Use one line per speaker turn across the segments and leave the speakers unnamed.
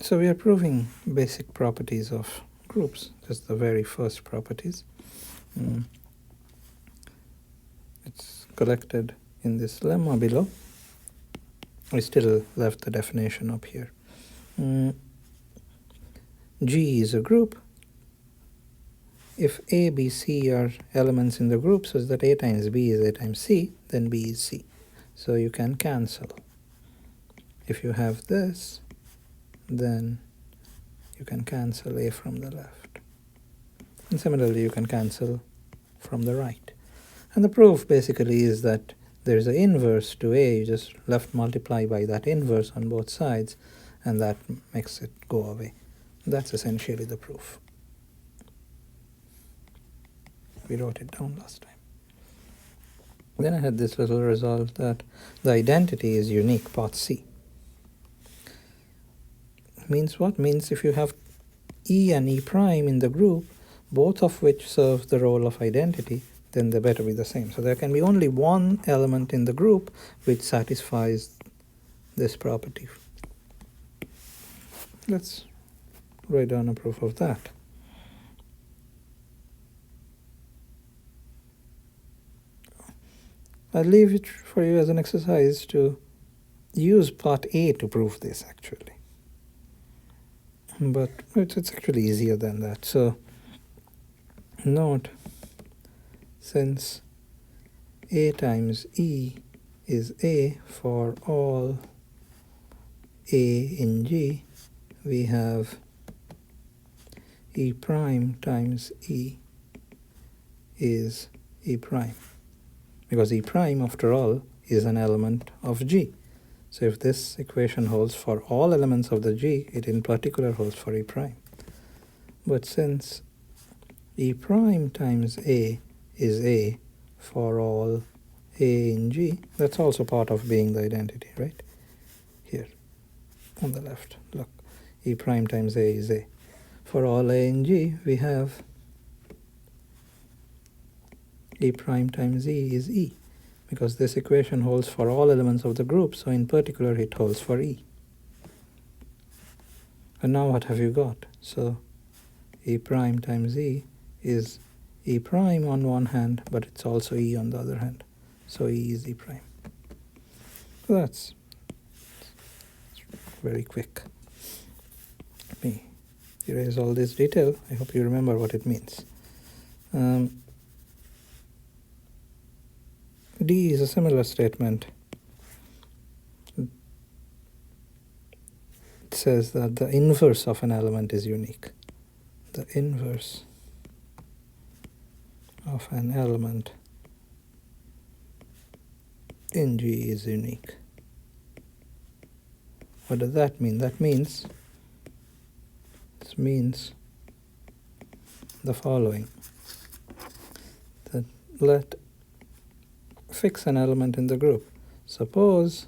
So we are proving basic properties of groups, just the very first properties. It's collected in this lemma below. We still left the definition up here. G is a group. If A, B, C are elements in the group such that A times B is A times C, then B is C. So you can cancel. If you have this, then you can cancel A from the left. And similarly, you can cancel from the right. And the proof basically is that there's an inverse to A. You just left multiply by that inverse on both sides, and that makes it go away. That's essentially the proof. We wrote it down last time. Then I had this little result that the identity is unique, part C. Means what? Means if you have E and E prime in the group, both of which serve the role of identity, then they better be the same. So there can be only one element in the group which satisfies this property. Let's write down a proof of that. I'll leave it for you as an exercise to use part A to prove this actually. But it's actually easier than that. So note, since A times E is A for all A in G, we have E prime times E is E prime. Because E prime, after all, is an element of G. So if this equation holds for all elements of the G, it in particular holds for E prime. But since E prime times A is A for all A in G, that's also part of being the identity, right? Here, on the left, look, E prime times A is A. For all A in G, we have E prime times E is E, because this equation holds for all elements of the group, so in particular it holds for E. And now what have you got? So E prime times E is E prime on one hand, but it's also E on the other hand. So E is E prime. So that's very quick. Let me erase all this detail. I hope you remember what it means. D is a similar statement. It says that the inverse of an element is unique. The inverse of an element in G is unique. What does that mean? That means, this means the following. That let fix an element in the group. Suppose,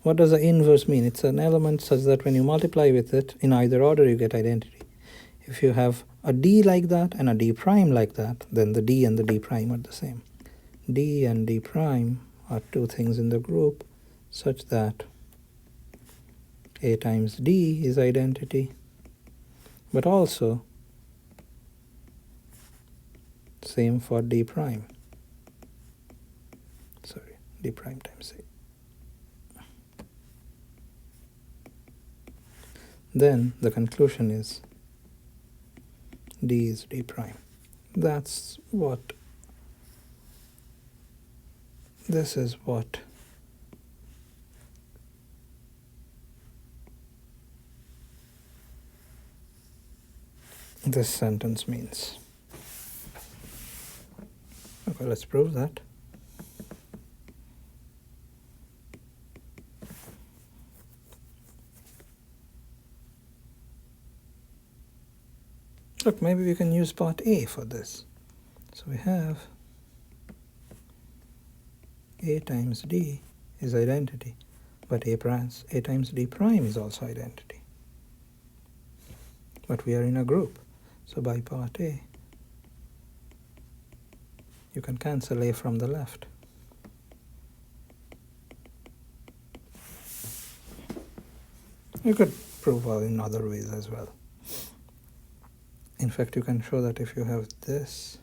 what does the inverse mean? It's an element such that when you multiply with it in either order, you get identity. If you have a D like that and a D prime like that, then the D and the D prime are the same. D and D prime are two things in the group such that A times D is identity, but also same for D prime. Sorry, D prime times A. Then the conclusion is D is D prime. That's what, this is what this sentence means. Okay, let's prove that. Look, maybe we can use part A for this. So we have A times D is identity, but A times D prime is also identity. But we are in a group, so by part A, you can cancel A from the left. You could prove in other ways as well. In fact, you can show that if you have this,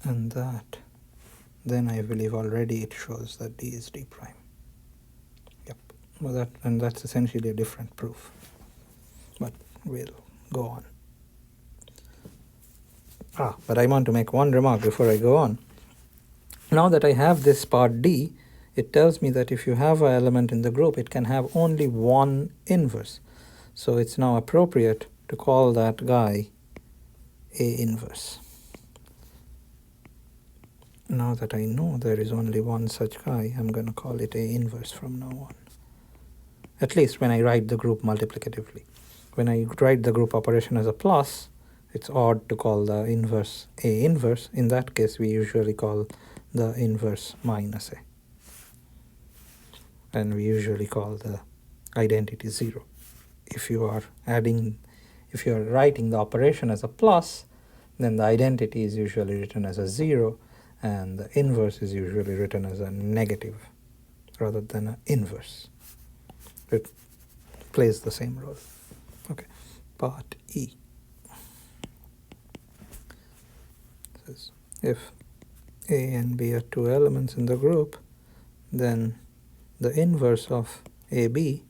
and that, then I believe already it shows that D is D prime. Yep. Well, that's essentially a different proof. But we'll go on. But I want to make one remark before I go on. Now that I have this part D, it tells me that if you have an element in the group, it can have only one inverse. So it's now appropriate to call that guy A inverse. Now that I know there is only one such guy, I'm going to call it A inverse from now on. At least when I write the group multiplicatively. When I write the group operation as a plus, it's odd to call the inverse A inverse. In that case, we usually call the inverse minus A. And we usually call the identity 0. If you are writing the operation as a plus, then the identity is usually written as a 0, and the inverse is usually written as a negative rather than an inverse. It plays the same role. Okay, part E says if A and B are two elements in the group, then the inverse of AB,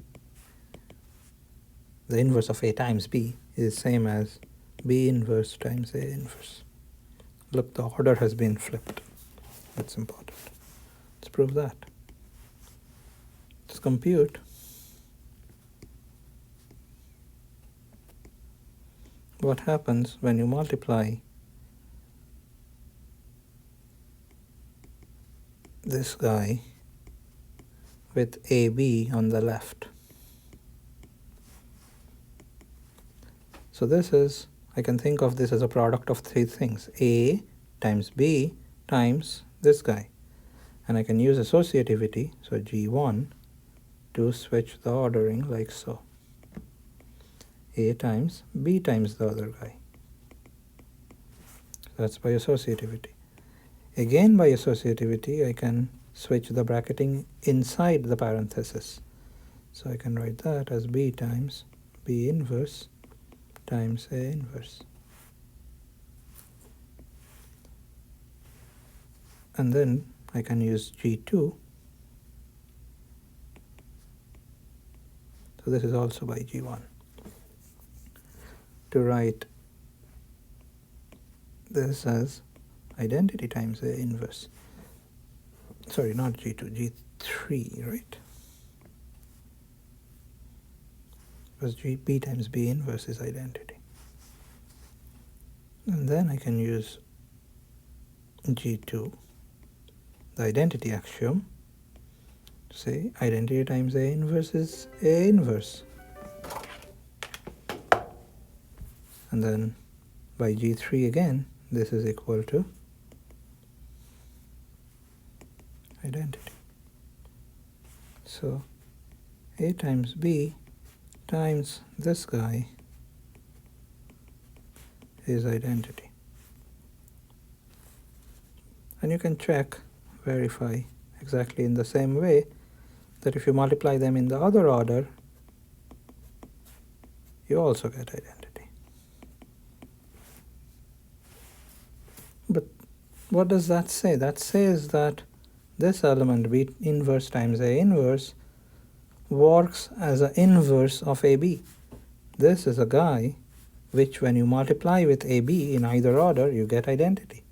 the inverse of A times B, is same as B inverse times A inverse. Look, the order has been flipped. That's important. Let's prove that. Let's compute. What happens when you multiply this guy with AB on the left. So this is, I can think of this as a product of three things, A times B times this guy. And I can use associativity, so G1, to switch the ordering like so. A times B times the other guy. That's by associativity. Again by associativity, I can switch the bracketing inside the parenthesis. So I can write that as B times B inverse times A inverse. And then I can use G2. So this is also by G1. To write this as identity times A inverse. Sorry, not G2, G3, right? Because B times B inverse is identity. And then I can use G2, the identity axiom, to say identity times A inverse is A inverse. And then by G3 again, this is equal to identity. So A times B times this guy is identity. And you can check, verify exactly in the same way that if you multiply them in the other order, you also get identity. But what does that say? That says that this element, B inverse times A inverse, works as an inverse of AB. This is a guy which when you multiply with AB in either order, you get identity.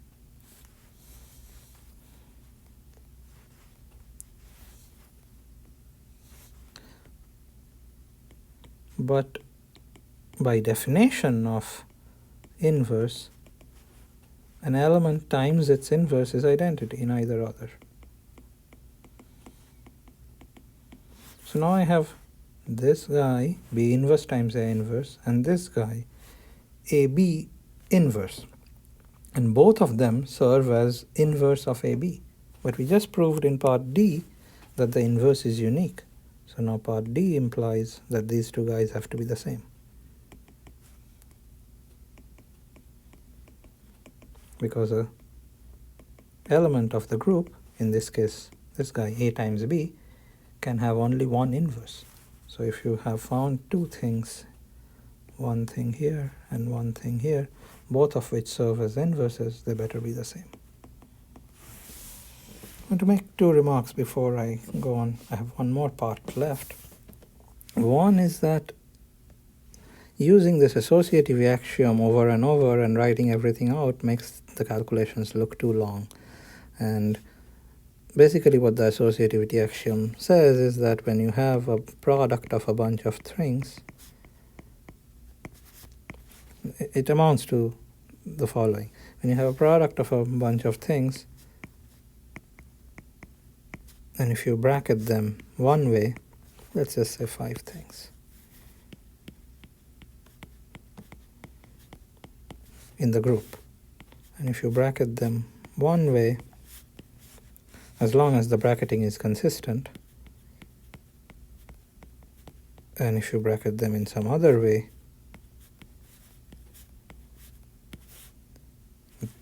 But by definition of inverse, an element times its inverse is identity in either order. So now I have this guy, B inverse times A inverse, and this guy, AB inverse. And both of them serve as inverse of AB. But we just proved in part D that the inverse is unique. So now part D implies that these two guys have to be the same. because a element of the group, in this case this guy A times B, can have only one inverse. So if you have found two things, one thing here and one thing here, both of which serve as inverses, they better be the same. I want to make two remarks before I go on. I have one more part left. One is that using this associative axiom over and over and writing everything out makes the calculations look too long. And basically what the associativity axiom says is that when you have a product of a bunch of things, it amounts to the following. When you have a product of a bunch of things, and if you bracket them one way, let's just say 5 things, in the group, and if you bracket them one way, as long as the bracketing is consistent, and if you bracket them in some other way,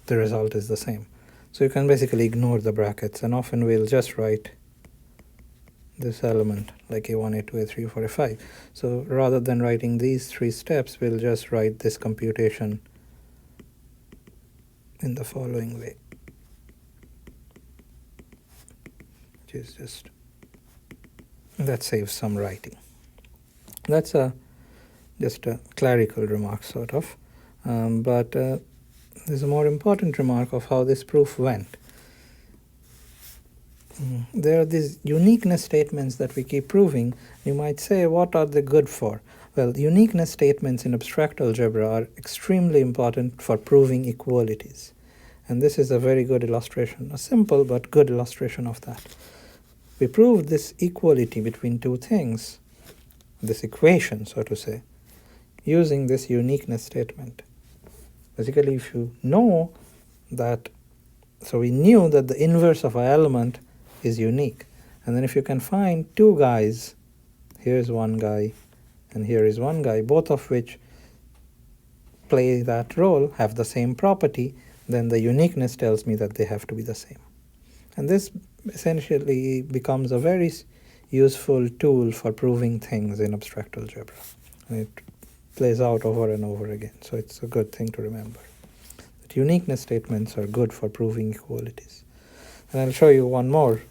the result is the same. So you can basically ignore the brackets, and often we'll just write this element like A1, A2, A3, A4, A5. So rather than writing these 3 steps, we'll just write this computation in the following way, which is just, that saves some writing. That's just a clerical remark, sort of, but there's a more important remark of how this proof went. There are these uniqueness statements that we keep proving. You might say, what are they good for? Well, uniqueness statements in abstract algebra are extremely important for proving equalities. And this is a very good illustration, a simple but good illustration of that. We proved this equality between two things, this equation, so to say, using this uniqueness statement. Basically, if you know that, so we knew that the inverse of an element is unique. And then if you can find two guys, here's one guy and here is one guy, both of which play that role, have the same property, then the uniqueness tells me that they have to be the same. And this essentially becomes a very useful tool for proving things in abstract algebra. And it plays out over and over again, so it's a good thing to remember. That uniqueness statements are good for proving equalities. And I'll show you one more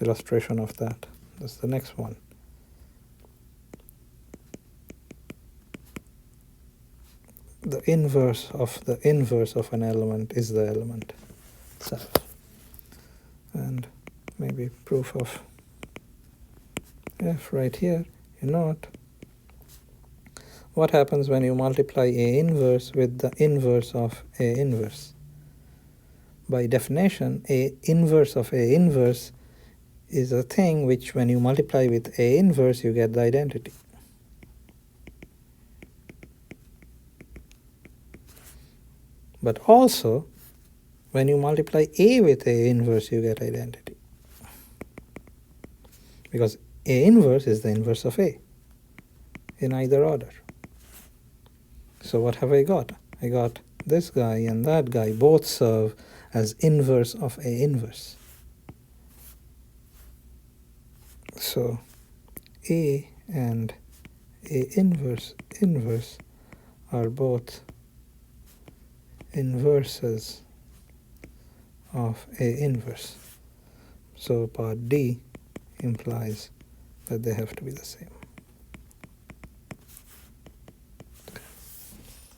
illustration of that. That's the next one. The inverse of an element is the element itself. And maybe proof of f right here, you note what happens when you multiply A inverse with the inverse of A inverse. By definition, A inverse of A inverse is a thing which when you multiply with A inverse, you get the identity. But also, when you multiply A with A inverse, you get identity. Because A inverse is the inverse of A in either order. So what have I got? I got this guy and that guy both serve as inverse of A inverse. So A and A inverse are both inverses of A inverse. So part D implies that they have to be the same.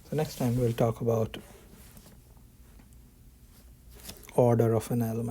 So next time we'll talk about order of an element.